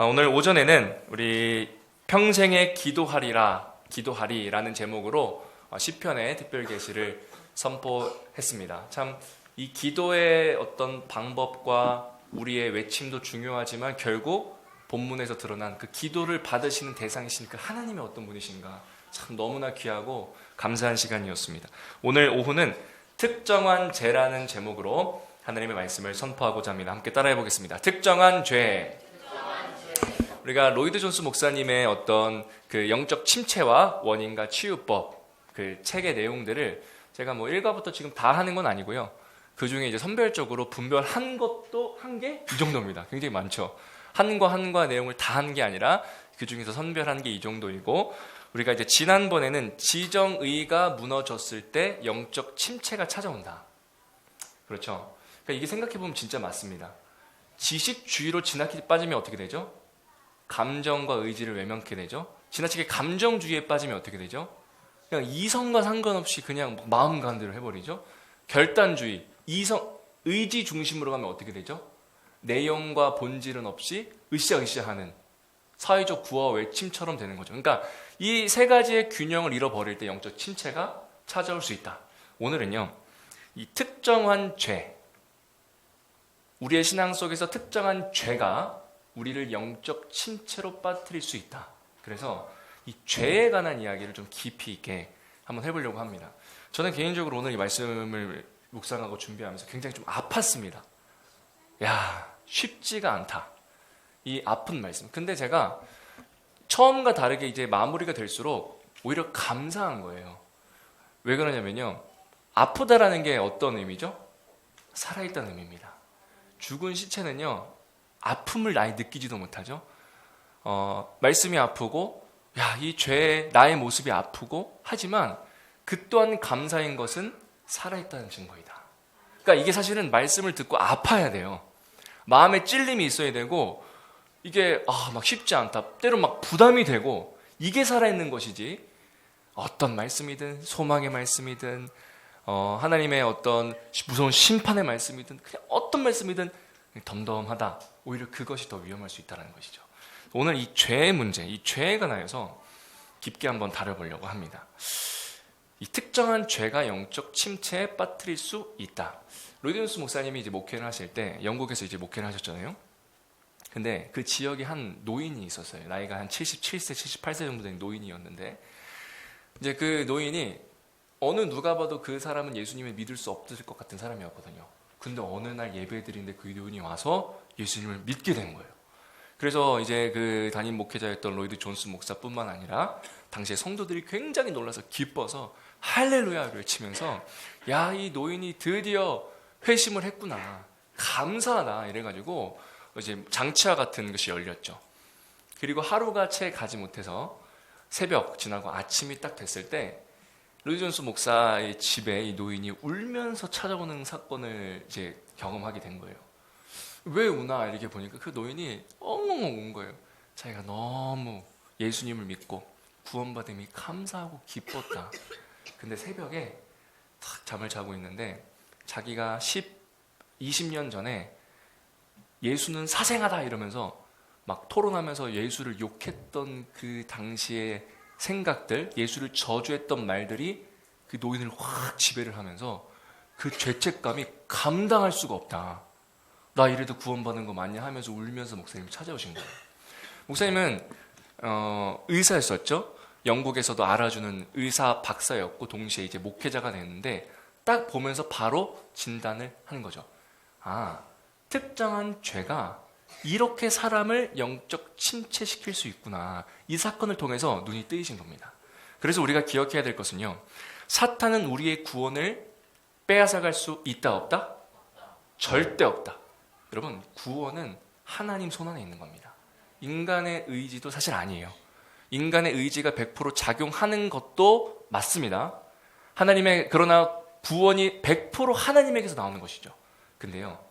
오늘 오전에는 우리 평생에 기도하리라는 제목으로 시편의 특별 계시를 선포했습니다. 참 이 기도의 어떤 방법과 우리의 외침도 중요하지만 결국 본문에서 드러난 그 기도를 받으시는 대상이신 그 하나님의 어떤 분이신가 참 너무나 귀하고 감사한 시간이었습니다. 오늘 오후는 특정한 죄라는 제목으로 하나님의 말씀을 선포하고자 합니다. 함께 따라해 보겠습니다. 특정한 죄. 우리가 로이드 존스 목사님의 어떤 그 영적 침체와 원인과 치유법 그 책의 내용들을 제가 뭐 1과부터 지금 다 하는 건 아니고요. 그 중에 이제 선별적으로 분별한 것도 한 게 이 정도입니다. 굉장히 많죠. 한과 내용을 다 한 게 아니라 그 중에서 선별한 게 이 정도이고, 우리가 이제 지난번에는 지정의가 무너졌을 때 영적 침체가 찾아온다. 그렇죠. 그러니까 이게 생각해보면 진짜 맞습니다. 지식주의로 지나치게 빠지면 어떻게 되죠? 감정과 의지를 외면케 되죠. 지나치게 감정주의에 빠지면 어떻게 되죠? 그냥 이성과 상관없이 그냥 마음 가는 대로 해버리죠. 결단주의, 의지 중심으로 가면 어떻게 되죠? 내용과 본질은 없이 으쌰으쌰하는 사회적 구호와 외침처럼 되는 거죠. 그러니까 이 세 가지의 균형을 잃어버릴 때 영적 침체가 찾아올 수 있다. 오늘은요, 이 특정한 죄, 우리의 신앙 속에서 특정한 죄가 우리를 영적 침체로 빠뜨릴 수 있다. 그래서 이 죄에 관한 이야기를 좀 깊이 있게 한번 해보려고 합니다. 저는 개인적으로 오늘 이 말씀을 묵상하고 준비하면서 굉장히 좀 아팠습니다. 야, 쉽지가 않다. 이 아픈 말씀. 근데 제가 처음과 다르게 이제 마무리가 될수록 오히려 감사한 거예요. 왜 그러냐면요, 아프다라는 게 어떤 의미죠? 살아있다는 의미입니다. 죽은 시체는요, 아픔을 아예 느끼지도 못하죠. 말씀이 아프고, 야, 이 죄의 나의 모습이 아프고, 하지만 그 또한 감사인 것은 살아있다는 증거이다. 그러니까 이게 사실은 말씀을 듣고 아파야 돼요. 마음에 찔림이 있어야 되고, 이게 막 쉽지 않다, 때로 막 부담이 되고, 이게 살아있는 것이지, 어떤 말씀이든 소망의 말씀이든 하나님의 어떤 무서운 심판의 말씀이든 그냥 어떤 말씀이든 덤덤하다, 오히려 그것이 더 위험할 수 있다는 것이죠. 오늘 이 죄의 문제, 이 죄에 관하여서 깊게 한번 다뤄보려고 합니다. 이 특정한 죄가 영적 침체에 빠뜨릴 수 있다. 로이드 존스 목사님이 이제 목회를 하실 때 영국에서 이제 목회를 하셨잖아요. 근데 그 지역에 한 노인이 있었어요. 나이가 한 77세, 78세 정도 된 노인이었는데, 이제 그 노인이 어느 누가 봐도 그 사람은 예수님을 믿을 수 없을 것 같은 사람이었거든요. 근데 어느 날 예배 드리는데 그 노인이 와서 예수님을 믿게 된 거예요. 그래서 이제 그 담임 목회자였던 로이드 존스 목사뿐만 아니라 당시에 성도들이 굉장히 놀라서 기뻐서 할렐루야를 외치면서, 야, 이 노인이 드디어 회심을 했구나, 감사하다, 이래가지고 이제 장치와 같은 것이 열렸죠. 그리고 하루가 채 가지 못해서 새벽 지나고 아침이 딱 됐을 때 로이드 존스 목사의 집에 이 노인이 울면서 찾아오는 사건을 이제 경험하게 된 거예요. 왜 우나 이렇게 보니까 그 노인이 엉엉 운 거예요. 자기가 너무 예수님을 믿고 구원받음이 감사하고 기뻤다. 근데 새벽에 탁 잠을 자고 있는데 자기가 20년 전에 예수는 사생하다 이러면서 막 토론하면서 예수를 욕했던 그 당시의 생각들, 예수를 저주했던 말들이 그 노인을 확 지배를 하면서 그 죄책감이 감당할 수가 없다. 나 이래도 구원받은 거 맞냐 하면서 울면서 목사님이 찾아오신 거예요. 목사님은 의사였었죠. 영국에서도 알아주는 의사 박사였고 동시에 이제 목회자가 됐는데, 딱 보면서 바로 진단을 하는 거죠. 특정한 죄가 이렇게 사람을 영적 침체시킬 수 있구나. 이 사건을 통해서 눈이 뜨이신 겁니다. 그래서 우리가 기억해야 될 것은요, 사탄은 우리의 구원을 빼앗아갈 수 있다 없다? 절대 없다. 여러분, 구원은 하나님 손안에 있는 겁니다. 인간의 의지도 사실 아니에요. 인간의 의지가 100% 작용하는 것도 맞습니다. 그러나 구원이 100% 하나님에게서 나오는 것이죠. 근데요,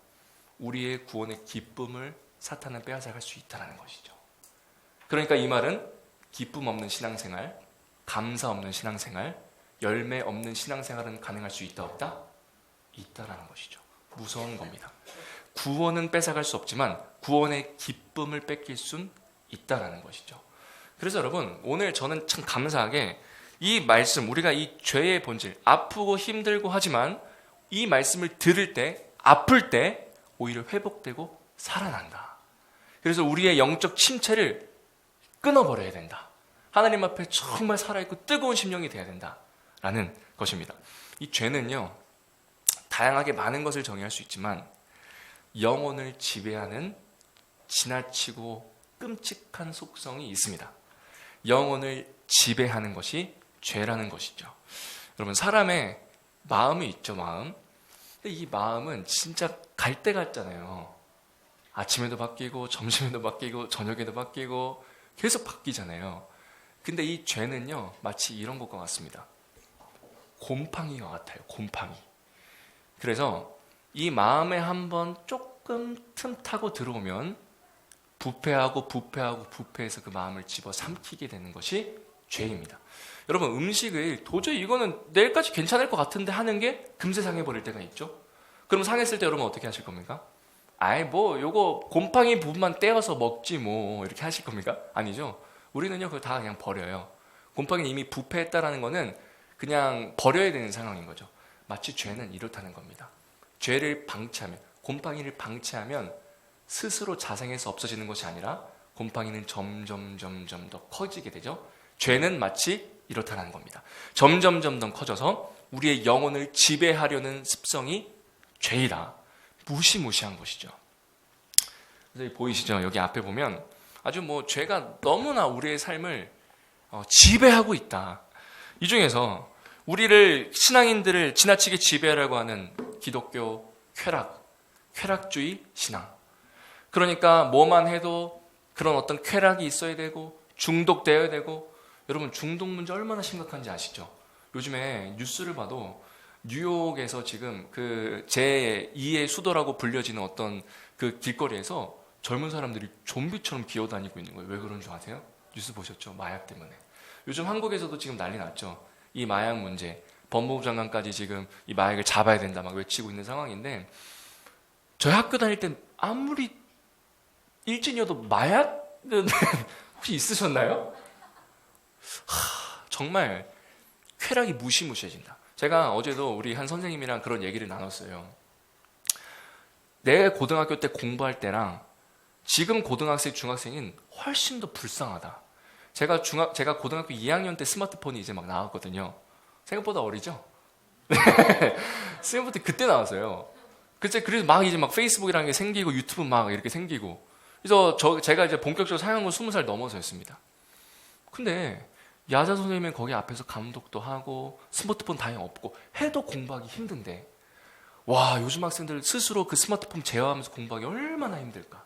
우리의 구원의 기쁨을 사탄은 빼앗아갈 수 있다는 것이죠. 그러니까 이 말은 기쁨 없는 신앙생활, 감사 없는 신앙생활, 열매 없는 신앙생활은 가능할 수 있다 없다? 있다라는 것이죠. 무서운 겁니다. 구원은 뺏어갈 수 없지만 구원의 기쁨을 뺏길 순 있다라는 것이죠. 그래서 여러분, 오늘 저는 참 감사하게 이 말씀, 우리가 이 죄의 본질, 아프고 힘들고 하지만 이 말씀을 들을 때, 아플 때 오히려 회복되고 살아난다. 그래서 우리의 영적 침체를 끊어버려야 된다. 하나님 앞에 정말 살아있고 뜨거운 심령이 돼야 된다라는 것입니다. 이 죄는요, 다양하게 많은 것을 정의할 수 있지만 영혼을 지배하는 지나치고 끔찍한 속성이 있습니다. 영혼을 지배하는 것이 죄라는 것이죠. 여러분, 사람의 마음이 있죠, 마음. 근데 이 마음은 진짜 갈 데 같잖아요. 아침에도 바뀌고 점심에도 바뀌고 저녁에도 바뀌고 계속 바뀌잖아요. 근데 이 죄는요, 마치 이런 것과 같습니다. 곰팡이와 같아요. 곰팡이. 그래서 이 마음에 한번 조금 틈타고 들어오면 부패해서 그 마음을 집어 삼키게 되는 것이 죄입니다. 여러분, 음식을 도저히 이거는 내일까지 괜찮을 것 같은데 하는 게 금세 상해버릴 때가 있죠. 그럼 상했을 때 여러분 어떻게 하실 겁니까? 아이 뭐 요거 곰팡이 부분만 떼어서 먹지 뭐 이렇게 하실 겁니까? 아니죠. 우리는요 그거 다 그냥 버려요. 곰팡이는 이미 부패했다라는 거는 그냥 버려야 되는 상황인 거죠. 마치 죄는 이렇다는 겁니다. 죄를 방치하면, 곰팡이를 방치하면 스스로 자생해서 없어지는 것이 아니라 곰팡이는 점점 더 커지게 되죠. 죄는 마치 이렇다는 겁니다. 점점 더 커져서 우리의 영혼을 지배하려는 습성이 죄이다. 무시무시한 것이죠. 그래서 보이시죠? 여기 앞에 보면 아주 뭐 죄가 너무나 우리의 삶을 지배하고 있다. 이 중에서 우리를 신앙인들을 지나치게 지배하려고 하는 기독교 쾌락주의 신앙. 그러니까 뭐만 해도 그런 어떤 쾌락이 있어야 되고 중독되어야 되고. 여러분, 중독 문제 얼마나 심각한지 아시죠? 요즘에 뉴스를 봐도 뉴욕에서 지금 그 제2의 수도라고 불려지는 어떤 그 길거리에서 젊은 사람들이 좀비처럼 기어다니고 있는 거예요. 왜 그런 줄 아세요? 뉴스 보셨죠? 마약 때문에. 요즘 한국에서도 지금 난리 났죠. 이 마약 문제. 법무부 장관까지 지금 이 마약을 잡아야 된다 막 외치고 있는 상황인데, 저희 학교 다닐 땐 아무리 일진이어도 마약은 혹시 있으셨나요? 정말 쾌락이 무시무시해진다. 제가 어제도 우리 한 선생님이랑 그런 얘기를 나눴어요. 내 고등학교 때 공부할 때랑 지금 고등학생, 중학생인 훨씬 더 불쌍하다. 제가 고등학교 2학년 때 스마트폰이 이제 막 나왔거든요. 생각보다 어리죠? 스마트폰 그때 나왔어요. 그래서 막 이제 막 페이스북이라는 게 생기고 유튜브 막 이렇게 생기고. 그래서 제가 이제 본격적으로 사용한 건 20살 넘어서였습니다. 근데 야자 선생님은 거기 앞에서 감독도 하고 스마트폰 다행 없고 해도 공부하기 힘든데, 와, 요즘 학생들 스스로 그 스마트폰 제어하면서 공부하기 얼마나 힘들까.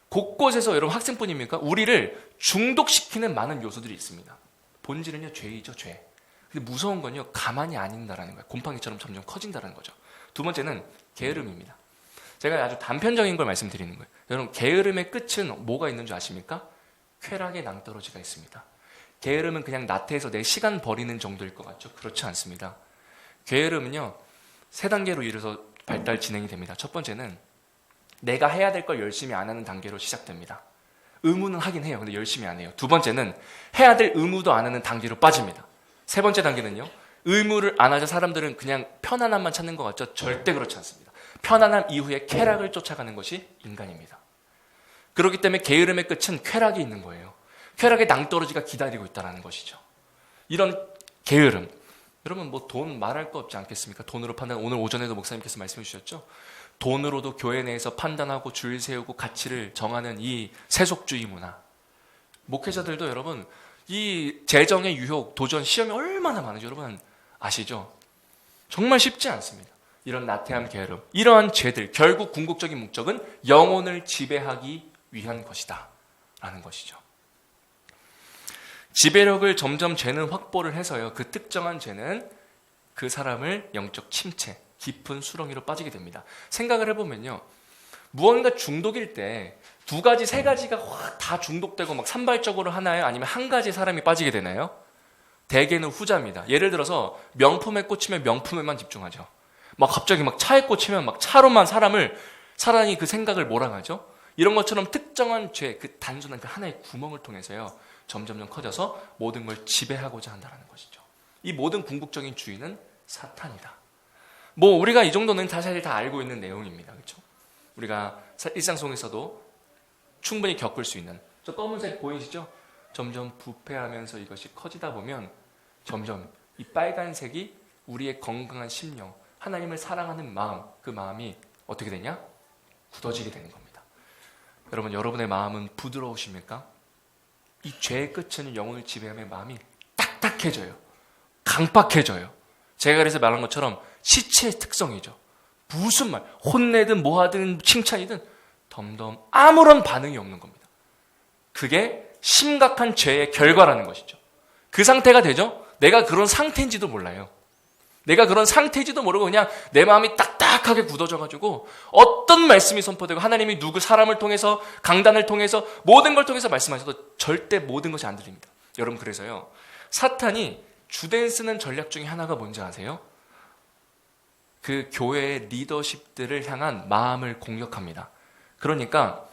곳곳에서, 여러분 학생뿐입니까? 우리를 중독시키는 많은 요소들이 있습니다. 본질은요 죄이죠, 죄. 근데 무서운 건요 가만히 안 있는다라는 거예요. 곰팡이처럼 점점 커진다는 거죠. 두 번째는 게으름입니다. 제가 아주 단편적인 걸 말씀드리는 거예요. 여러분, 게으름의 끝은 뭐가 있는 줄 아십니까? 쾌락의 낭떠러지가 있습니다. 게으름은 그냥 나태해서 내 시간 버리는 정도일 것 같죠? 그렇지 않습니다. 게으름은요 3단계로 이뤄서 발달 진행이 됩니다. 첫 번째는 내가 해야 될 걸 열심히 안 하는 단계로 시작됩니다. 의무는 하긴 해요. 근데 열심히 안 해요. 두 번째는 해야 될 의무도 안 하는 단계로 빠집니다. 세 번째 단계는요, 의무를 안 하자 사람들은 그냥 편안함만 찾는 것 같죠? 절대 그렇지 않습니다. 편안함 이후에 쾌락을 쫓아가는 것이 인간입니다. 그렇기 때문에 게으름의 끝은 쾌락이 있는 거예요. 쾌락의 낭떠러지가 기다리고 있다는 것이죠. 이런 게으름, 여러분 뭐 돈 말할 거 없지 않겠습니까? 돈으로 판단, 오늘 오전에도 목사님께서 말씀해 주셨죠? 돈으로도 교회 내에서 판단하고 줄 세우고 가치를 정하는 이 세속주의 문화. 목회자들도 여러분 이 재정의 유혹, 도전, 시험이 얼마나 많은지 여러분 아시죠? 정말 쉽지 않습니다. 이런 나태함, 게으름, 이러한 죄들, 결국 궁극적인 목적은 영혼을 지배하기 위한 것이다 라는 것이죠. 지배력을 점점 죄는 확보를 해서요, 그 특정한 죄는 그 사람을 영적 침체, 깊은 수렁이로 빠지게 됩니다. 생각을 해보면요, 무언가 중독일 때 2가지, 3가지가 확 다 중독되고 막 산발적으로 하나요? 아니면 한 가지 사람이 빠지게 되나요? 대개는 후자입니다. 예를 들어서 명품에 꽂히면 명품에만 집중하죠. 막 갑자기 막 차에 꽂히면 막 차로만 사람이 그 생각을 몰아가죠. 이런 것처럼 특정한 죄, 그 단순한 그 하나의 구멍을 통해서요, 점점점 커져서 모든 걸 지배하고자 한다는 것이죠. 이 모든 궁극적인 주인은 사탄이다. 뭐 우리가 이 정도는 사실 다 알고 있는 내용입니다. 그렇죠? 우리가 일상 속에서도 충분히 겪을 수 있는, 저 검은색 보이시죠? 점점 부패하면서 이것이 커지다 보면 점점 이 빨간색이 우리의 건강한 심령, 하나님을 사랑하는 마음, 그 마음이 어떻게 되냐? 굳어지게 되는 겁니다. 여러분, 여러분의 마음은 부드러우십니까? 이 죄의 끝은 영혼을 지배하며 마음이 딱딱해져요. 강박해져요. 제가 그래서 말한 것처럼 시체의 특성이죠. 무슨 말, 혼내든 뭐하든 칭찬이든 덤덤 아무런 반응이 없는 겁니다. 그게 심각한 죄의 결과라는 것이죠. 그 상태가 되죠? 내가 그런 상태인지도 몰라요. 내가 그런 상태인지도 모르고 그냥 내 마음이 딱딱하게 굳어져가지고 어떤 말씀이 선포되고 하나님이 누구 사람을 통해서 강단을 통해서 모든 걸 통해서 말씀하셔도 절대 모든 것이 안 들립니다. 여러분, 그래서요, 사탄이 주된 쓰는 전략 중에 하나가 뭔지 아세요? 그 교회의 리더십들을 향한 마음을 공격합니다. 그러니까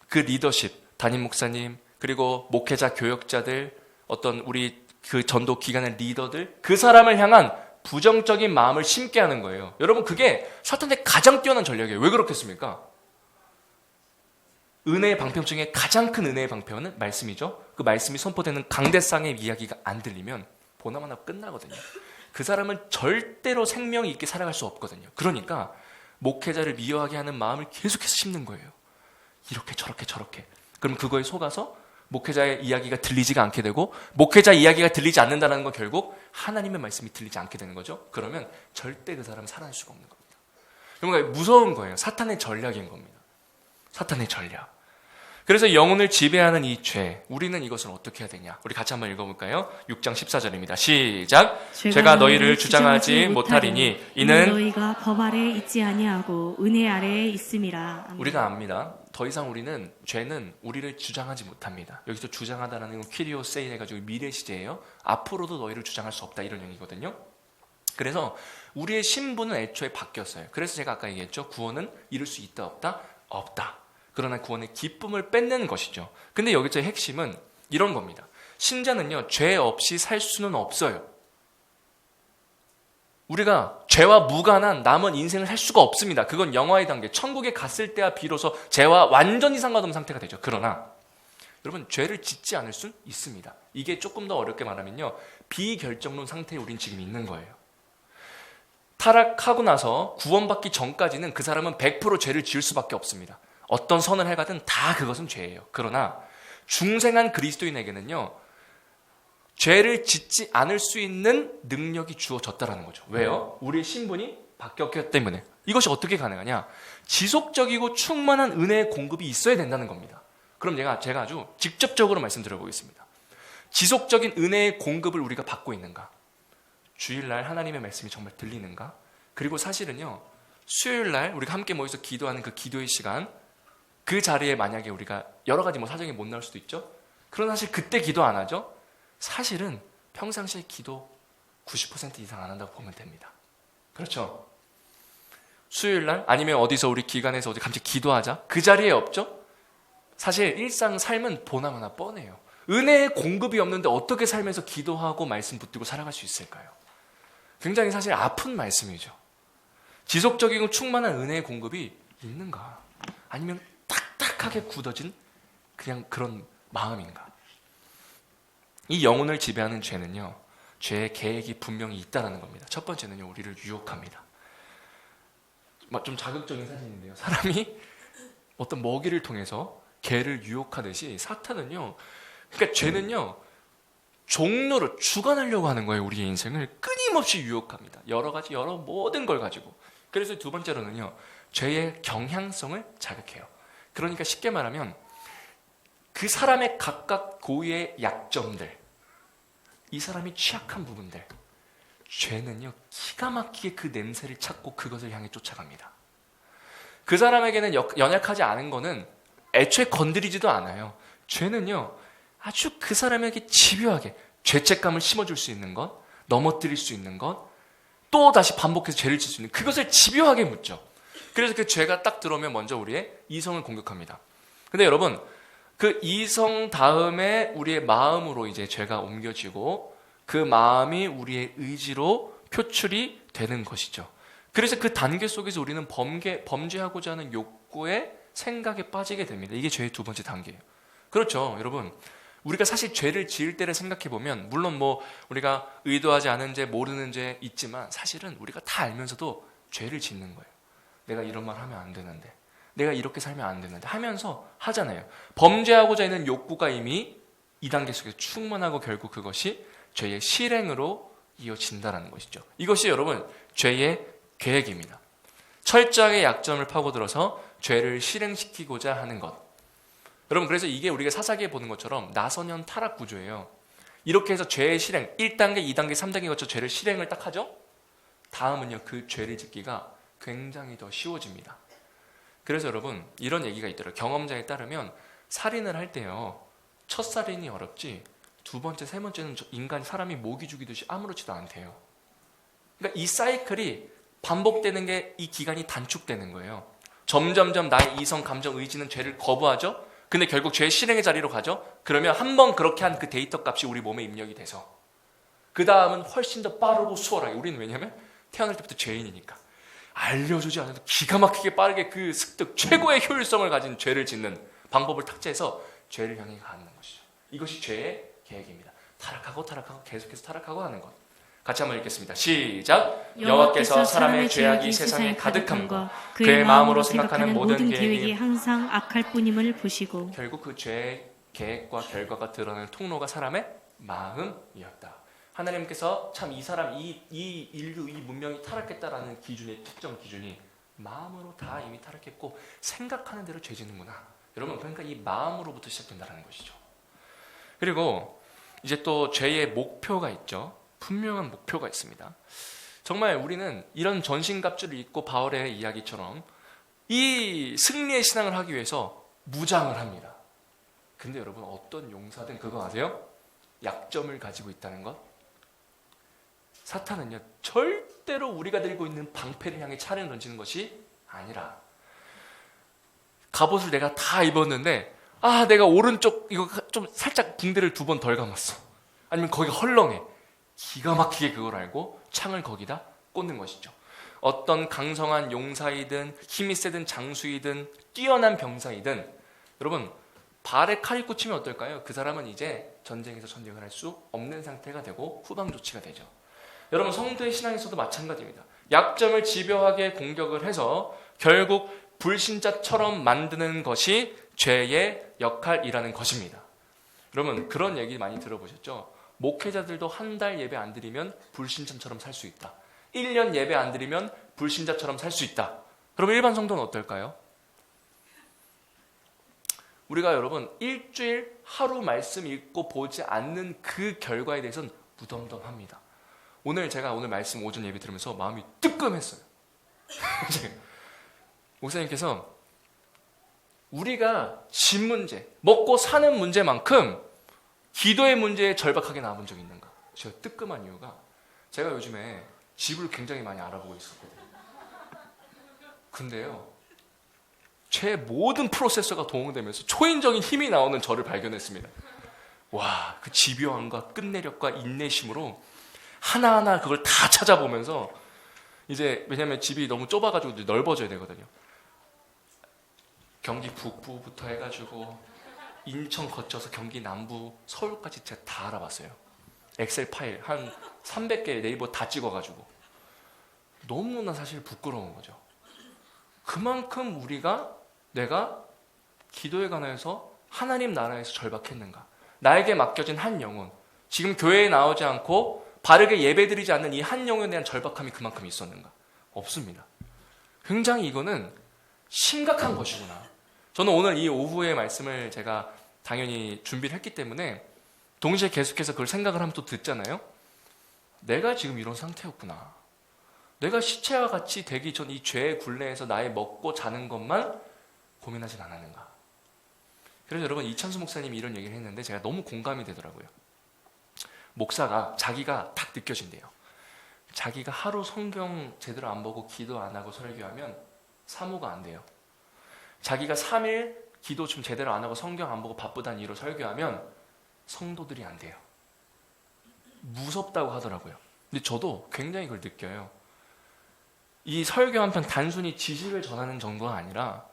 그 리더십, 담임 목사님, 그리고 목회자, 교역자들, 어떤 우리 그 전도 기관의 리더들, 그 사람을 향한 부정적인 마음을 심게 하는 거예요. 여러분, 그게 사탄의 가장 뛰어난 전략이에요. 왜 그렇겠습니까? 은혜의 방편 중에 가장 큰 은혜의 방편은 말씀이죠. 그 말씀이 선포되는 강대상의 이야기가 안 들리면 보나마나 끝나거든요. 그 사람은 절대로 생명이 있게 살아갈 수 없거든요. 그러니까 목회자를 미워하게 하는 마음을 계속해서 심는 거예요. 이렇게 저렇게. 그럼 그거에 속아서 목회자의 이야기가 들리지가 않게 되고, 목회자 이야기가 들리지 않는다는 건 결국 하나님의 말씀이 들리지 않게 되는 거죠. 그러면 절대 그 사람은 살아날 수가 없는 겁니다. 그러니까 무서운 거예요. 사탄의 전략인 겁니다. 사탄의 전략. 그래서 영혼을 지배하는 이 죄, 우리는 이것을 어떻게 해야 되냐? 우리 같이 한번 읽어볼까요? 6장 14절입니다. 시작. 죄가 너희를 주장하지 못하리니 이는 너희가 법 아래 있지 아니하고 은혜 아래에 있음이라. 아멘. 우리가 압니다. 더 이상 우리는, 죄는 우리를 주장하지 못합니다. 여기서 주장하다라는 건 키리오 세인 해가지고 미래 시제예요. 앞으로도 너희를 주장할 수 없다, 이런 얘기거든요. 그래서 우리의 신분은 애초에 바뀌었어요. 그래서 제가 아까 얘기했죠. 구원은 이룰 수 있다 없다? 없다. 그러나 구원의 기쁨을 뺏는 것이죠. 근데 여기서 핵심은 이런 겁니다. 신자는요, 죄 없이 살 수는 없어요. 우리가 죄와 무관한 남은 인생을 살 수가 없습니다. 그건 영화의 단계, 천국에 갔을 때야 비로소 죄와 완전히 상관없는 상태가 되죠. 그러나 여러분, 죄를 짓지 않을 수는 있습니다. 이게 조금 더 어렵게 말하면요, 비결정론 상태에 우린 지금 있는 거예요. 타락하고 나서 구원받기 전까지는 그 사람은 100% 죄를 지을 수밖에 없습니다. 어떤 선을 해가든 다 그것은 죄예요. 그러나 중생한 그리스도인에게는요, 죄를 짓지 않을 수 있는 능력이 주어졌다는 거죠. 왜요? 우리의 신분이 바뀌었기 때문에. 이것이 어떻게 가능하냐? 지속적이고 충만한 은혜의 공급이 있어야 된다는 겁니다. 그럼 제가 아주 직접적으로 말씀드려보겠습니다. 지속적인 은혜의 공급을 우리가 받고 있는가? 주일날 하나님의 말씀이 정말 들리는가? 그리고 사실은요, 수요일날 우리가 함께 모여서 기도하는 그 기도의 시간, 그 자리에 만약에 우리가 여러 가지 사정이 못 나올 수도 있죠. 그러나 사실 그때 기도 안 하죠. 사실은 평상시에 기도 90% 이상 안 한다고 보면 됩니다. 그렇죠? 수요일날 아니면 어디서 우리 기관에서 어디 같이 기도하자, 그 자리에 없죠? 사실 일상 삶은 보나마나 뻔해요. 은혜의 공급이 없는데 어떻게 살면서 기도하고 말씀 붙들고 살아갈 수 있을까요? 굉장히 사실 아픈 말씀이죠. 지속적이고 충만한 은혜의 공급이 있는가? 아니면 딱딱하게 굳어진 그냥 그런 마음인가? 이 영혼을 지배하는 죄는요, 죄의 계획이 분명히 있다는 겁니다. 첫 번째는요, 우리를 유혹합니다. 좀 자극적인 사진인데요, 사람이 어떤 먹이를 통해서 개를 유혹하듯이 사탄은요, 그러니까 죄는요, 종로로 주관하려고 하는 거예요. 우리의 인생을 끊임없이 유혹합니다. 여러 가지, 여러 모든 걸 가지고. 그래서 두 번째로는요, 죄의 경향성을 자극해요. 그러니까 쉽게 말하면 그 사람의 각각 고유의 약점들, 이 사람이 취약한 부분들, 죄는요, 기가 막히게 그 냄새를 찾고 그것을 향해 쫓아갑니다. 그 사람에게는 연약하지 않은 거는 애초에 건드리지도 않아요. 죄는요, 아주 그 사람에게 집요하게 죄책감을 심어줄 수 있는 것, 넘어뜨릴 수 있는 것, 또 다시 반복해서 죄를 질 수 있는 그것을 집요하게 묻죠. 그래서 그 죄가 딱 들어오면 먼저 우리의 이성을 공격합니다. 근데 여러분, 그 이성 다음에 우리의 마음으로 이제 죄가 옮겨지고 그 마음이 우리의 의지로 표출이 되는 것이죠. 그래서 그 단계 속에서 우리는 범죄하고자 하는 욕구의 생각에 빠지게 됩니다. 이게 죄의 두 번째 단계예요. 그렇죠, 여러분. 우리가 사실 죄를 지을 때를 생각해 보면 물론 뭐 우리가 의도하지 않은 죄, 모르는 죄 있지만 사실은 우리가 다 알면서도 죄를 짓는 거예요. 내가 이런 말 하면 안 되는데, 내가 이렇게 살면 안 되는데 하면서 하잖아요. 범죄하고자 하는 욕구가 이미 2단계 속에서 충만하고 결국 그것이 죄의 실행으로 이어진다는 것이죠. 이것이 여러분 죄의 계획입니다. 철저하게 약점을 파고들어서 죄를 실행시키고자 하는 것. 여러분, 그래서 이게 우리가 사사기에 보는 것처럼 나선형 타락 구조예요. 이렇게 해서 죄의 실행 1단계, 2단계, 3단계 거쳐 죄를 실행을 딱 하죠. 다음은요, 그 죄를 짓기가 굉장히 더 쉬워집니다. 그래서 여러분, 이런 얘기가 있더라고요. 경험자에 따르면 살인을 할 때요, 첫 살인이 어렵지 두 번째, 세 번째는 사람이 모기 죽이듯이 아무렇지도 않대요. 그러니까 이 사이클이 반복되는 게 이 기간이 단축되는 거예요. 점점점 나의 이성, 감정, 의지는 죄를 거부하죠. 근데 결국 죄의 실행의 자리로 가죠. 그러면 한 번 그렇게 한 그 데이터 값이 우리 몸에 입력이 돼서 그 다음은 훨씬 더 빠르고 수월하게, 우리는 왜냐하면 태어날 때부터 죄인이니까 알려주지 않아도 기가 막히게 빠르게 그 습득, 최고의 효율성을 가진 죄를 짓는 방법을 탁제해서 죄를 향해 가는 것이죠. 이것이 죄의 계획입니다. 타락하고 계속해서 타락하고 하는 것. 같이 한번 읽겠습니다. 시작. 여호와께서 사람의 죄악이 세상에 가득함과 그의 마음으로 생각하는 모든 계획이 항상 악할 뿐임을 보시고, 결국 그 죄의 계획과 결과가 드러나는 통로가 사람의 마음이었다. 하나님께서 참 이 사람, 이 인류, 이 문명이 타락했다라는 기준의 특정 기준이 마음으로 다 이미 타락했고 생각하는 대로 죄 짓는구나. 여러분, 그러니까 이 마음으로부터 시작된다는 것이죠. 그리고 이제 또 죄의 목표가 있죠. 분명한 목표가 있습니다. 정말 우리는 이런 전신갑주를 입고 바울의 이야기처럼 이 승리의 신앙을 하기 위해서 무장을 합니다. 근데 여러분, 어떤 용사든 그거 아세요? 약점을 가지고 있다는 것. 사탄은요, 절대로 우리가 들고 있는 방패를 향해 차를 던지는 것이 아니라, 갑옷을 내가 다 입었는데 내가 오른쪽 이거 좀 살짝 붕대를 2번 덜 감았어, 아니면 거기가 헐렁해, 기가 막히게 그걸 알고 창을 거기다 꽂는 것이죠. 어떤 강성한 용사이든 힘이 세든 장수이든 뛰어난 병사이든 여러분, 발에 칼이 꽂히면 어떨까요? 그 사람은 이제 전쟁에서 전쟁을 할 수 없는 상태가 되고 후방 조치가 되죠. 여러분, 성도의 신앙에서도 마찬가지입니다. 약점을 집요하게 공격을 해서 결국 불신자처럼 만드는 것이 죄의 역할이라는 것입니다. 여러분, 그런 얘기 많이 들어보셨죠? 목회자들도 한 달 예배 안 드리면 불신자처럼 살 수 있다. 1년 예배 안 드리면 불신자처럼 살 수 있다. 그럼 일반 성도는 어떨까요? 우리가 여러분, 일주일 하루 말씀 읽고 보지 않는 그 결과에 대해서는 무덤덤합니다. 제가 오늘 말씀 오전 예배 들으면서 마음이 뜨끔했어요. 목사님께서 우리가 집 문제, 먹고 사는 문제만큼 기도의 문제에 절박하게 나와본 적이 있는가? 제가 뜨끔한 이유가, 제가 요즘에 집을 굉장히 많이 알아보고 있었거든요. 근데요, 제 모든 프로세서가 동원되면서 초인적인 힘이 나오는 저를 발견했습니다. 와, 그 집요함과 끝내력과 인내심으로 하나하나 그걸 다 찾아보면서, 이제 왜냐면 집이 너무 좁아가지고 넓어져야 되거든요. 경기 북부부터 해가지고 인천 거쳐서 경기 남부, 서울까지 제가 다 알아봤어요. 엑셀 파일 한 300개 네이버 다 찍어가지고. 너무나 사실 부끄러운 거죠. 그만큼 내가 기도에 관해서 하나님 나라에서 절박했는가? 나에게 맡겨진 한 영혼, 지금 교회에 나오지 않고 바르게 예배드리지 않는 이 한 영혼에 대한 절박함이 그만큼 있었는가? 없습니다. 굉장히 이거는 심각한 것이구나. 저는 오늘 이 오후의 말씀을 제가 당연히 준비를 했기 때문에 동시에 계속해서 그걸 생각을 하면 또 듣잖아요. 내가 지금 이런 상태였구나. 내가 시체와 같이 되기 전 이 죄의 굴레에서 나의 먹고 자는 것만 고민하진 않았는가. 그래서 여러분, 이찬수 목사님이 이런 얘기를 했는데 제가 너무 공감이 되더라고요. 목사가 자기가 딱 느껴진대요. 자기가 하루 성경 제대로 안 보고 기도 안 하고 설교하면 사모가 안 돼요. 자기가 3일 기도 좀 제대로 안 하고 성경 안 보고 바쁘다는 이유로 설교하면 성도들이 안 돼요. 무섭다고 하더라고요. 근데 저도 굉장히 그걸 느껴요. 이 설교 한 편 단순히 지식을 전하는 정도가 아니라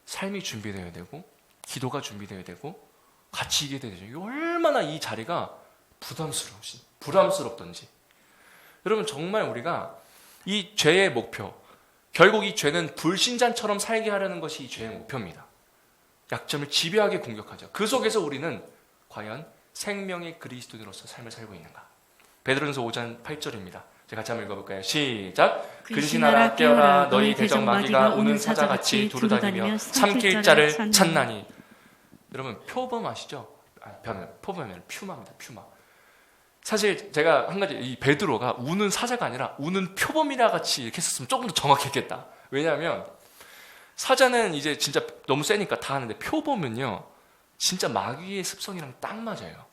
삶이 준비되어야 되고 기도가 준비되어야 되고 같이 이게 되죠. 이게 얼마나 이 자리가 부담스럽던지. 여러분 정말 우리가 이 죄의 목표, 결국 이 죄는 불신자처럼 살게 하려는 것이 이 죄의 목표입니다. 약점을 집요하게 공격하죠. 그 속에서 우리는 과연 생명의 그리스도인으로서 삶을 살고 있는가? 베드로전서 5장 8절입니다. 제가 같이 한번 읽어볼까요? 시작! 근신하라 깨어라 너희 대적 마귀가 오는 사자같이 두루다니며 삼킬 자를 찾나니. 여러분 표범 아시죠? 표범이 아니라 퓨마입니다. 퓨마. 사실 제가 한 가지 이 베드로가 우는 사자가 아니라 우는 표범이라 같이 이렇게 했었으면 조금 더 정확했겠다. 왜냐하면 사자는 이제 진짜 너무 세니까 다 하는데 표범은요 진짜 마귀의 습성이랑 딱 맞아요.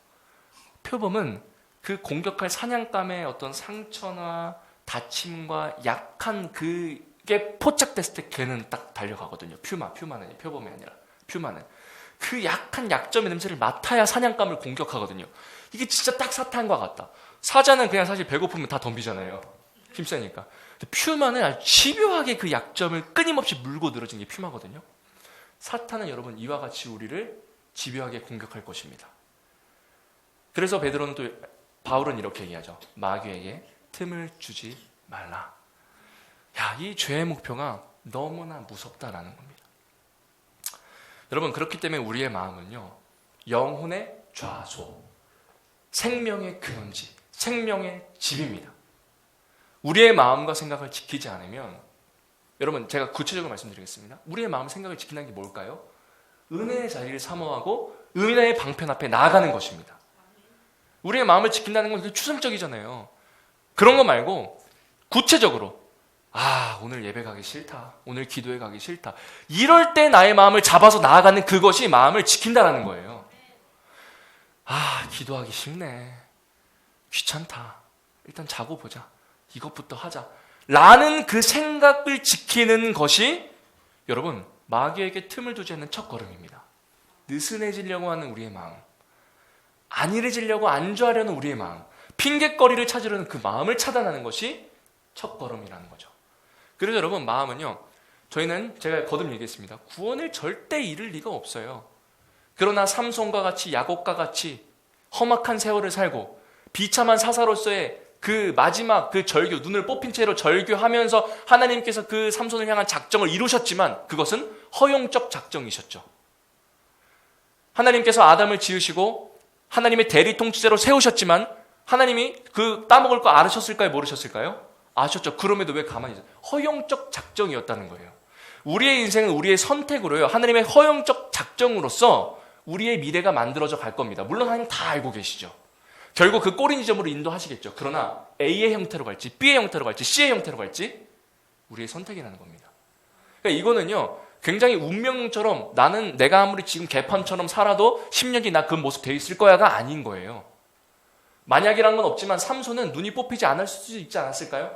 표범은 그 공격할 사냥감의 어떤 상처나 다침과 약한 그게 포착됐을 때 걔는 딱 달려가거든요. 퓨마는 표범이 아니라 퓨마는 그 약한 약점의 냄새를 맡아야 사냥감을 공격하거든요. 이게 진짜 딱 사탄과 같다. 사자는 그냥 사실 배고프면 다 덤비잖아요. 힘세니까. 근데 퓨마는 아주 집요하게 그 약점을 끊임없이 물고 늘어진 게 퓨마거든요. 사탄은 여러분 이와 같이 우리를 집요하게 공격할 것입니다. 그래서 베드로는 또 바울은 이렇게 얘기하죠. 마귀에게 틈을 주지 말라. 야, 이 죄의 목표가 너무나 무섭다라는 겁니다. 여러분 그렇기 때문에 우리의 마음은요 영혼의 좌소, 생명의 근원지, 생명의 집입니다. 우리의 마음과 생각을 지키지 않으면 여러분 제가 구체적으로 말씀드리겠습니다. 우리의 마음 생각을 지킨다는 게 뭘까요? 은혜의 자리를 사모하고 은혜의 방편 앞에 나아가는 것입니다. 우리의 마음을 지킨다는 건 추상적이잖아요. 그런 거 말고 구체적으로 오늘 예배 가기 싫다. 오늘 기도회 가기 싫다. 이럴 때 나의 마음을 잡아서 나아가는 그것이 마음을 지킨다라는 거예요. 기도하기 쉽네. 귀찮다. 일단 자고 보자. 이것부터 하자. 라는 그 생각을 지키는 것이 여러분 마귀에게 틈을 두지 않는 첫걸음입니다. 느슨해지려고 하는 우리의 마음, 안일해지려고 안주하려는 우리의 마음, 핑곗거리를 찾으려는 그 마음을 차단하는 것이 첫걸음이라는 거죠. 그래서 여러분 마음은요 저희는 제가 거듭 얘기했습니다. 구원을 절대 잃을 리가 없어요. 그러나 삼손과 같이 야곱과 같이 험악한 세월을 살고 비참한 사사로서의 그 마지막 그 절규, 눈을 뽑힌 채로 절규하면서 하나님께서 그 삼손을 향한 작정을 이루셨지만 그것은 허용적 작정이셨죠. 하나님께서 아담을 지으시고 하나님의 대리 통치자로 세우셨지만 하나님이 그 따먹을 거 알으셨을까요? 모르셨을까요? 아셨죠. 그럼에도 왜 가만히 있어요? 허용적 작정이었다는 거예요. 우리의 인생은 우리의 선택으로요. 하나님의 허용적 작정으로서 우리의 미래가 만들어져 갈 겁니다. 물론 하나님 다 알고 계시죠. 결국 그 꼬리 지점으로 인도하시겠죠. 그러나 A의 형태로 갈지 B의 형태로 갈지 C의 형태로 갈지 우리의 선택이라는 겁니다. 그러니까 이거는요. 굉장히 운명처럼 나는 내가 아무리 지금 개판처럼 살아도 10년 뒤 나 그 모습 돼 있을 거야가 아닌 거예요. 만약이란 건 없지만 삼손은 눈이 뽑히지 않을 수도 있지 않았을까요?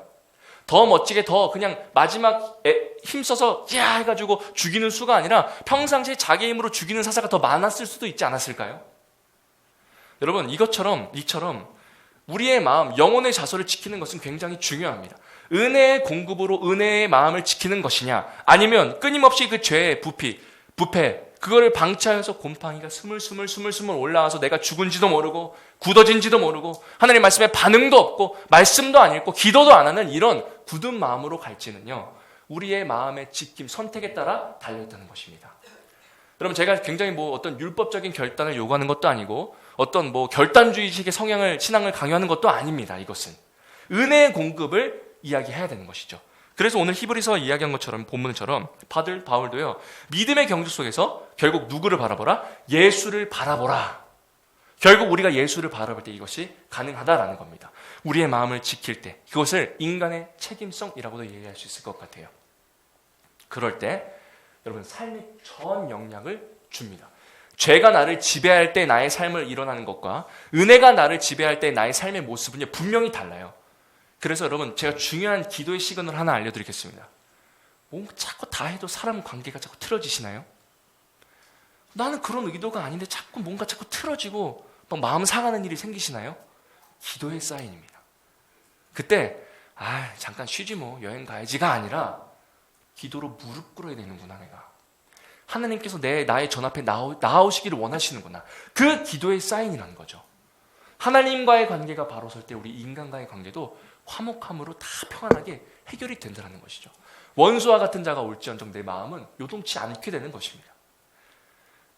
더 멋지게 더 그냥 마지막 힘써서 야 해가지고 죽이는 수가 아니라 평상시에 자기 힘으로 죽이는 사사가 더 많았을 수도 있지 않았을까요? 여러분 이처럼 우리의 마음, 영혼의 자소를 지키는 것은 굉장히 중요합니다. 은혜의 공급으로 은혜의 마음을 지키는 것이냐 아니면 끊임없이 그 죄의 부패 그거를 방치하여서 곰팡이가 스물스물 올라와서 내가 죽은지도 모르고 굳어진지도 모르고 하나님 말씀에 반응도 없고 말씀도 안 읽고 기도도 안 하는 이런 굳은 마음으로 갈지는요 우리의 마음의 지킴, 선택에 따라 달려있다는 것입니다. 여러분 제가 굉장히 어떤 율법적인 결단을 요구하는 것도 아니고 어떤 결단주의식의 신앙을 강요하는 것도 아닙니다. 이것은 은혜의 공급을 이야기해야 되는 것이죠. 그래서 오늘 히브리서 이야기한 것처럼 본문처럼 바울도요 믿음의 경주 속에서 결국 누구를 바라보라? 예수를 바라보라. 결국 우리가 예수를 바라볼 때 이것이 가능하다라는 겁니다. 우리의 마음을 지킬 때 그것을 인간의 책임성이라고도 얘기할 수 있을 것 같아요. 그럴 때 여러분 삶이 전 영향을 줍니다. 죄가 나를 지배할 때 나의 삶을 일어나는 것과 은혜가 나를 지배할 때 나의 삶의 모습은요 분명히 달라요. 그래서 여러분 제가 중요한 기도의 시그널 하나 알려드리겠습니다. 자꾸 다 해도 사람 관계가 자꾸 틀어지시나요? 나는 그런 의도가 아닌데 자꾸 뭔가 자꾸 틀어지고 막 마음 상하는 일이 생기시나요? 기도의 사인입니다. 그때 잠깐 쉬지 뭐 여행 가야지가 아니라 기도로 무릎 꿇어야 되는구나. 내가 하나님께서 나의 전 앞에 나오시기를 원하시는구나. 그 기도의 사인이라는 거죠. 하나님과의 관계가 바로 설 때 우리 인간과의 관계도 화목함으로 다 평안하게 해결이 된다는 것이죠. 원수와 같은 자가 올지언정 내 마음은 요동치 않게 되는 것입니다.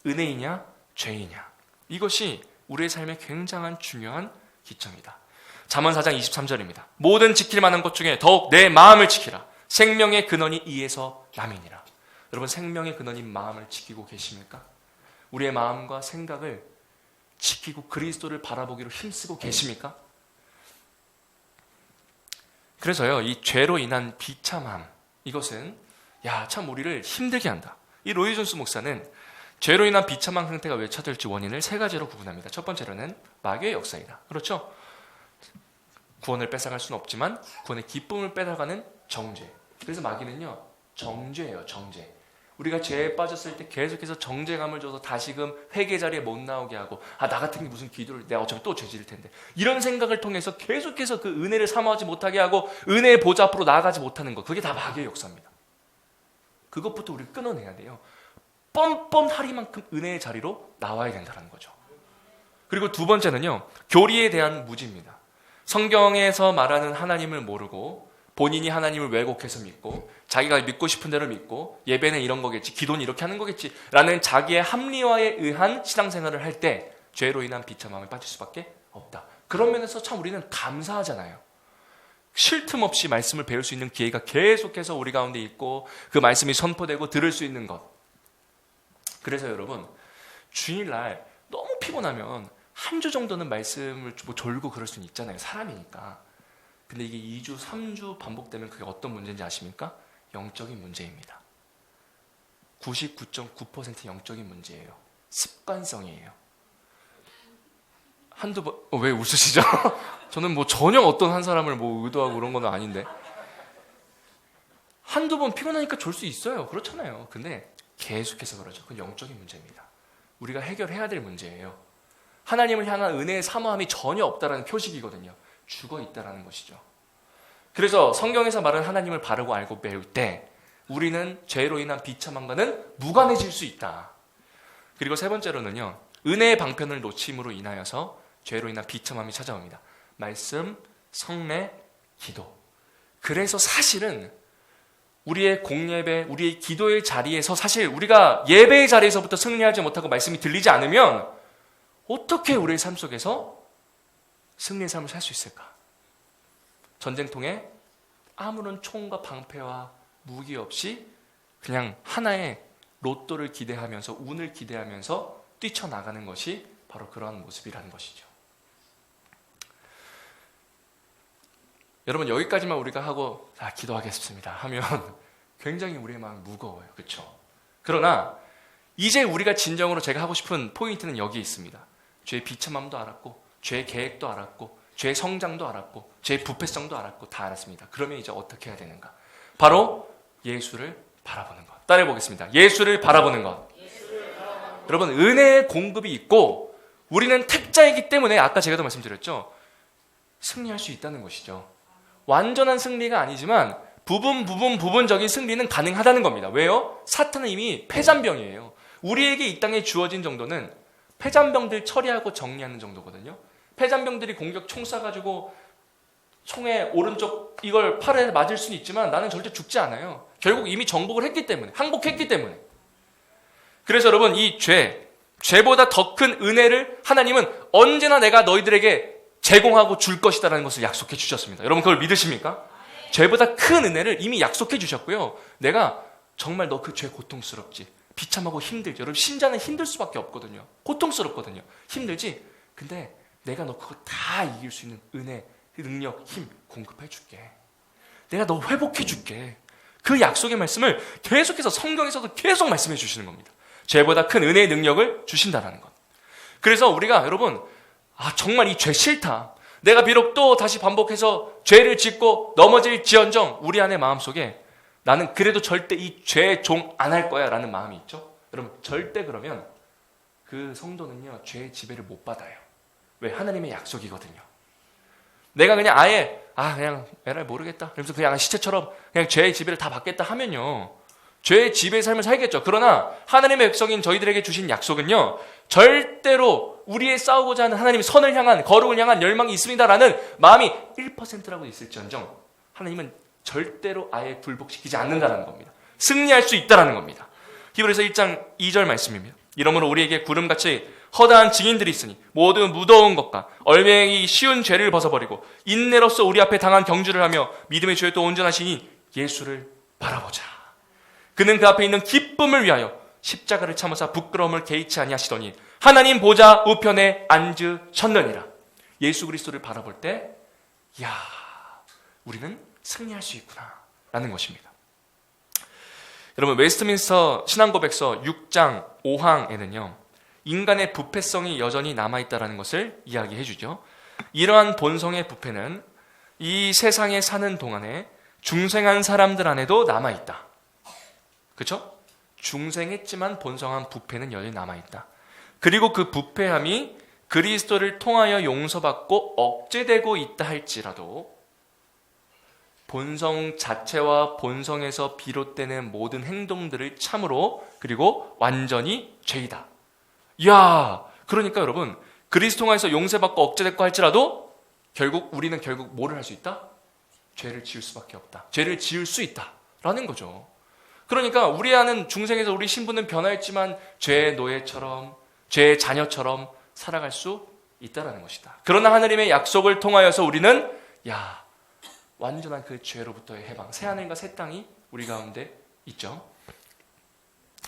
은혜이냐 죄이냐, 이것이 우리의 삶에 굉장한 중요한 기점이다. 잠언 4장 23절입니다. 모든 지킬 만한 것 중에 더욱 내 마음을 지키라. 생명의 근원이 이에서 남이니라. 여러분, 생명의 근원인 마음을 지키고 계십니까? 우리의 마음과 생각을 지키고 그리스도를 바라보기로 힘쓰고 계십니까? 그래서요, 이 죄로 인한 비참함, 이것은 참 우리를 힘들게 한다. 이 로이 존스 목사는 죄로 인한 비참한 상태가 왜 찾아올지 원인을 세 가지로 구분합니다. 첫 번째로는 마귀의 역사이다. 그렇죠? 구원을 뺏어갈 수는 없지만 구원의 기쁨을 뺏어가는 정죄. 그래서 마귀는요, 정죄예요. 정죄. 우리가 죄에 빠졌을 때 계속해서 정죄감을 줘서 다시금 회개 자리에 못 나오게 하고, 나 같은 게 무슨 기도를, 내가 어차피 또 죄질일 텐데, 이런 생각을 통해서 계속해서 그 은혜를 사모하지 못하게 하고 은혜의 보좌 앞으로 나아가지 못하는 것, 그게 다 마귀의 역사입니다. 그것부터 우리 끊어내야 돼요. 뻔뻔하리만큼 은혜의 자리로 나와야 된다는 거죠. 그리고 두 번째는요, 교리에 대한 무지입니다. 성경에서 말하는 하나님을 모르고 본인이 하나님을 왜곡해서 믿고 자기가 믿고 싶은 대로 믿고 예배는 이런 거겠지, 기도는 이렇게 하는 거겠지 라는 자기의 합리화에 의한 신앙생활을 할 때 죄로 인한 비참함에 빠질 수밖에 없다. 그런 면에서 참 우리는 감사하잖아요. 쉴 틈 없이 말씀을 배울 수 있는 기회가 계속해서 우리 가운데 있고 그 말씀이 선포되고 들을 수 있는 것. 그래서 여러분, 주일날 너무 피곤하면 한 주 정도는 말씀을 졸고 그럴 수는 있잖아요. 사람이니까. 근데 이게 2주, 3주 반복되면 그게 어떤 문제인지 아십니까? 영적인 문제입니다. 99.9% 영적인 문제예요. 습관성이에요. 한두 번, 왜 웃으시죠? 저는 전혀 어떤 한 사람을 의도하고 그런 건 아닌데. 한두 번 피곤하니까 졸 수 있어요. 그렇잖아요. 근데 계속해서 그러죠. 그건 영적인 문제입니다. 우리가 해결해야 될 문제예요. 하나님을 향한 은혜의 사모함이 전혀 없다라는 표식이거든요. 죽어 있다라는 것이죠. 그래서 성경에서 말하는 하나님을 바르고 알고 배울 때 우리는 죄로 인한 비참함과는 무관해질 수 있다. 그리고 세 번째로는요, 은혜의 방편을 놓침으로 인하여서 죄로 인한 비참함이 찾아옵니다. 말씀, 성례, 기도. 그래서 사실은 우리의 공예배, 우리의 기도의 자리에서 사실 우리가 예배의 자리에서부터 승리하지 못하고 말씀이 들리지 않으면 어떻게 우리의 삶 속에서 승리의 삶을 살 수 있을까? 전쟁통에 아무런 총과 방패와 무기 없이 그냥 하나의 로또를 기대하면서, 운을 기대하면서 뛰쳐나가는 것이 바로 그러한 모습이라는 것이죠. 여러분, 여기까지만 우리가 하고 기도하겠습니다 하면 굉장히 우리의 마음이 무거워요. 그렇죠? 그러나 이제 우리가 진정으로 제가 하고 싶은 포인트는 여기에 있습니다. 죄의 비참함도 알았고, 죄의 계획도 알았고, 죄의 성장도 알았고, 죄의 부패성도 알았고, 다 알았습니다. 그러면 이제 어떻게 해야 되는가? 바로 예수를 바라보는 것. 따라해 보겠습니다. 예수를 바라보는 것. 여러분, 은혜의 공급이 있고 우리는 택자이기 때문에 아까 제가도 말씀드렸죠, 승리할 수 있다는 것이죠. 완전한 승리가 아니지만 부분적인 승리는 가능하다는 겁니다. 왜요? 사탄은 이미 패잔병이에요. 우리에게 이 땅에 주어진 정도는 패잔병들 처리하고 정리하는 정도거든요. 패잔병들이 공격 총 쏴가지고 총에 오른쪽 이걸 팔에 맞을 수는 있지만 나는 절대 죽지 않아요. 결국 이미 정복을 했기 때문에, 항복했기 때문에. 그래서 여러분, 이 죄보다 더 큰 은혜를 하나님은 언제나 내가 너희들에게 제공하고 줄 것이다라는 것을 약속해 주셨습니다. 여러분, 그걸 믿으십니까? 죄보다 큰 은혜를 이미 약속해 주셨고요. 내가 정말 너 그 죄 고통스럽지, 비참하고 힘들지. 여러분, 신자는 힘들 수밖에 없거든요. 고통스럽거든요. 힘들지? 근데 내가 너 그거 다 이길 수 있는 은혜, 능력, 힘 공급해 줄게. 내가 너 회복해 줄게. 그 약속의 말씀을 계속해서 성경에서도 계속 말씀해 주시는 겁니다. 죄보다 큰 은혜의 능력을 주신다는 것. 그래서 우리가 여러분, 정말 이 죄 싫다, 내가 비록 또 다시 반복해서 죄를 짓고 넘어질지언정 우리 안의 마음속에 나는 그래도 절대 이 죄의 종 안 할 거야 라는 마음이 있죠. 여러분, 절대 그러면 그 성도는요 죄의 지배를 못 받아요. 왜? 하나님의 약속이거든요. 내가 그냥 아예 그냥 에라이 모르겠다 그러면서 그냥 시체처럼 그냥 죄의 지배를 다 받겠다 하면요 죄의 지배의 삶을 살겠죠. 그러나 하나님의 백성인 저희들에게 주신 약속은요 절대로 우리의 싸우고자 하는 하나님의 선을 향한 거룩을 향한 열망이 있습니다라는 마음이 1%라고 있을지언정 하나님은 절대로 아예 굴복시키지 않는다는 겁니다. 승리할 수 있다는 겁니다. 히브리서 1장 2절 말씀입니다. 이러므로 우리에게 구름같이 허다한 증인들이 있으니 모든 무더운 것과 얼매기 쉬운 죄를 벗어버리고 인내로서 우리 앞에 당한 경주를 하며 믿음의 주에 또 온전하시니 예수를 바라보자. 그는 그 앞에 있는 기쁨을 위하여 십자가를 참으사 부끄러움을 개의치 아니하시더니 하나님 보좌 우편에 앉으셨느니라. 예수 그리스도를 바라볼 때 우리는 승리할 수 있구나 라는 것입니다. 여러분 웨스트민스터 신앙고백서 6장 5항에는요 인간의 부패성이 여전히 남아있다는 것을 이야기해 주죠. 이러한 본성의 부패는 이 세상에 사는 동안에 중생한 사람들 안에도 남아있다. 그렇죠? 중생했지만 본성한 부패는 여전히 남아있다. 그리고 그 부패함이 그리스도를 통하여 용서받고 억제되고 있다 할지라도 본성 자체와 본성에서 비롯되는 모든 행동들을 참으로 그리고 완전히 죄이다. 그러니까 여러분 그리스도 통해서 용서받고 억제됐고 할지라도 우리는 결국 뭐를 할 수 있다? 죄를 지을 수밖에 없다. 죄를 지을 수 있다라는 거죠. 그러니까 우리 안은 중생에서 우리 신분은 변화했지만 죄의 노예처럼 죄의 자녀처럼 살아갈 수 있다는 것이다. 그러나 하나님의 약속을 통하여서 우리는 완전한 그 죄로부터의 해방, 새하늘과 새 땅이 우리 가운데 있죠.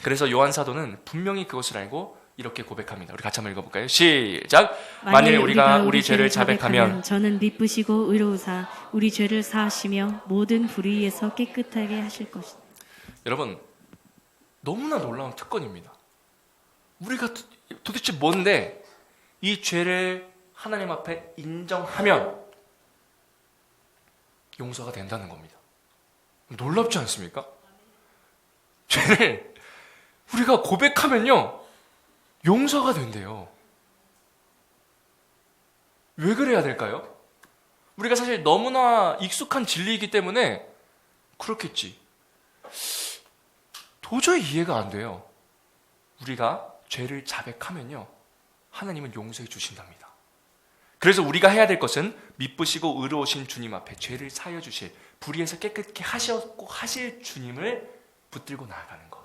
그래서 요한 사도는 분명히 그것을 알고 이렇게 고백합니다. 우리 같이 한번 읽어볼까요? 시작! 만일 우리가 우리 죄를 자백하면 저는 미쁘시고 의로우사 우리 죄를 사하시며 모든 불의에서 깨끗하게 하실 것이다. 여러분 너무나 놀라운 특권입니다. 우리가 도대체 뭔데 이 죄를 하나님 앞에 인정하면 용서가 된다는 겁니다. 놀랍지 않습니까? 죄를 우리가 고백하면요 용서가 된대요. 왜 그래야 될까요? 우리가 사실 너무나 익숙한 진리이기 때문에 그렇겠지. 도저히 이해가 안 돼요. 우리가 죄를 자백하면요 하나님은 용서해 주신답니다. 그래서 우리가 해야 될 것은 미쁘시고 의로우신 주님 앞에 죄를 사여 주실 불의에서 깨끗게 하셨고 하실 주님을 붙들고 나아가는 것,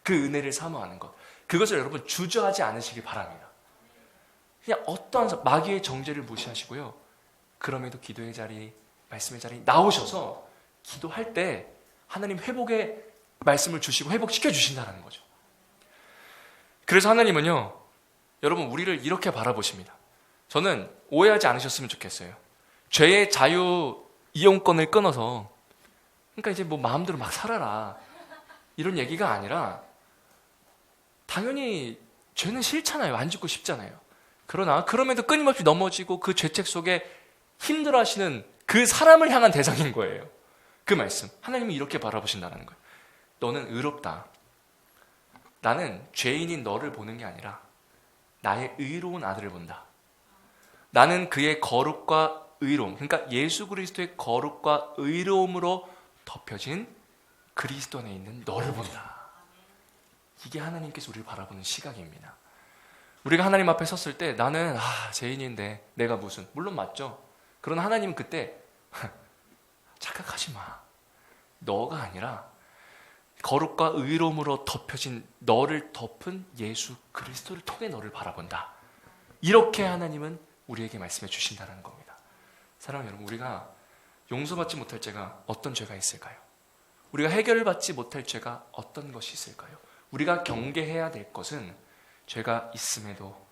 그 은혜를 사모하는 것, 그것을 여러분 주저하지 않으시길 바랍니다. 그냥 어떠한 마귀의 정죄를 무시하시고요 그럼에도 기도의 자리, 말씀의 자리 나오셔서 기도할 때 하나님 회복의 말씀을 주시고 회복시켜 주신다는 거죠. 그래서 하나님은요 여러분 우리를 이렇게 바라보십니다. 저는 오해하지 않으셨으면 좋겠어요. 죄의 자유 이용권을 끊어서 그러니까 이제 뭐 마음대로 막 살아라 이런 얘기가 아니라 당연히 죄는 싫잖아요. 안 짓고 싶잖아요. 그러나 그럼에도 끊임없이 넘어지고 그 죄책 속에 힘들어하시는 그 사람을 향한 대상인 거예요. 그 말씀 하나님이 이렇게 바라보신다는 거예요. 너는 의롭다. 나는 죄인인 너를 보는 게 아니라 나의 의로운 아들을 본다. 나는 그의 거룩과 의로움, 그러니까 예수 그리스도의 거룩과 의로움으로 덮여진 그리스도 안에 있는 너를 본다. 이게 하나님께서 우리를 바라보는 시각입니다. 우리가 하나님 앞에 섰을 때 나는 죄인인데 내가 무슨, 물론 맞죠. 그러나 하나님은 그때 착각하지 마. 너가 아니라 거룩과 의로움으로 덮여진 너를 덮은 예수 그리스도를 통해 너를 바라본다. 이렇게 하나님은 우리에게 말씀해 주신다는 겁니다. 사랑하는 여러분, 우리가 용서받지 못할 죄가 어떤 죄가 있을까요? 우리가 해결을 받지 못할 죄가 어떤 것이 있을까요? 우리가 경계해야 될 것은 죄가 있음에도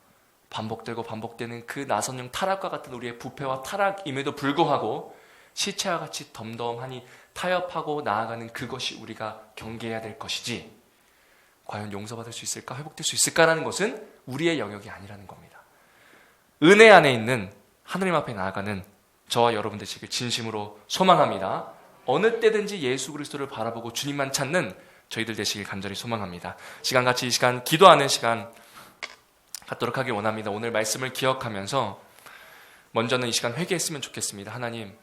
반복되고 반복되는 그 나선형 타락과 같은 우리의 부패와 타락임에도 불구하고 시체와 같이 덤덤하니 타협하고 나아가는 그것이 우리가 경계해야 될 것이지, 과연 용서받을 수 있을까, 회복될 수 있을까라는 것은 우리의 영역이 아니라는 겁니다. 은혜 안에 있는 하나님 앞에 나아가는 저와 여러분 되시길 진심으로 소망합니다. 어느 때든지 예수 그리스도를 바라보고 주님만 찾는 저희들 되시길 간절히 소망합니다. 시간 같이 이 시간 기도하는 시간 갖도록 하길 원합니다. 오늘 말씀을 기억하면서 먼저는 이 시간 회개했으면 좋겠습니다. 하나님,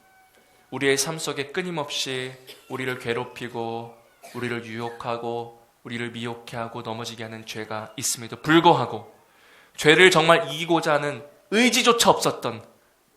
우리의 삶 속에 끊임없이 우리를 괴롭히고 우리를 유혹하고 우리를 미혹해 하고 넘어지게 하는 죄가 있음에도 불구하고 죄를 정말 이기고자 하는 의지조차 없었던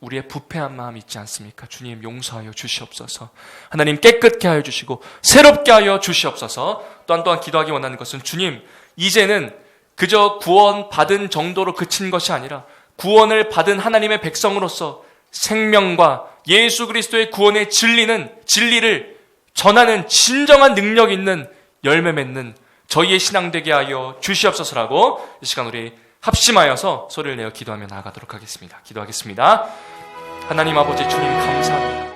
우리의 부패한 마음 있지 않습니까? 주님, 용서하여 주시옵소서. 하나님, 깨끗게 하여 주시고 새롭게 하여 주시옵소서. 또한 기도하기 원하는 것은 주님, 이제는 그저 구원 받은 정도로 그친 것이 아니라 구원을 받은 하나님의 백성으로서 생명과 예수 그리스도의 구원의 진리를 전하는 진정한 능력 있는 열매 맺는 저희의 신앙 되게 하여 주시옵소서라고 이 시간 우리 합심하여서 소리를 내어 기도하며 나아가도록 하겠습니다. 기도하겠습니다. 하나님 아버지, 주님 감사합니다.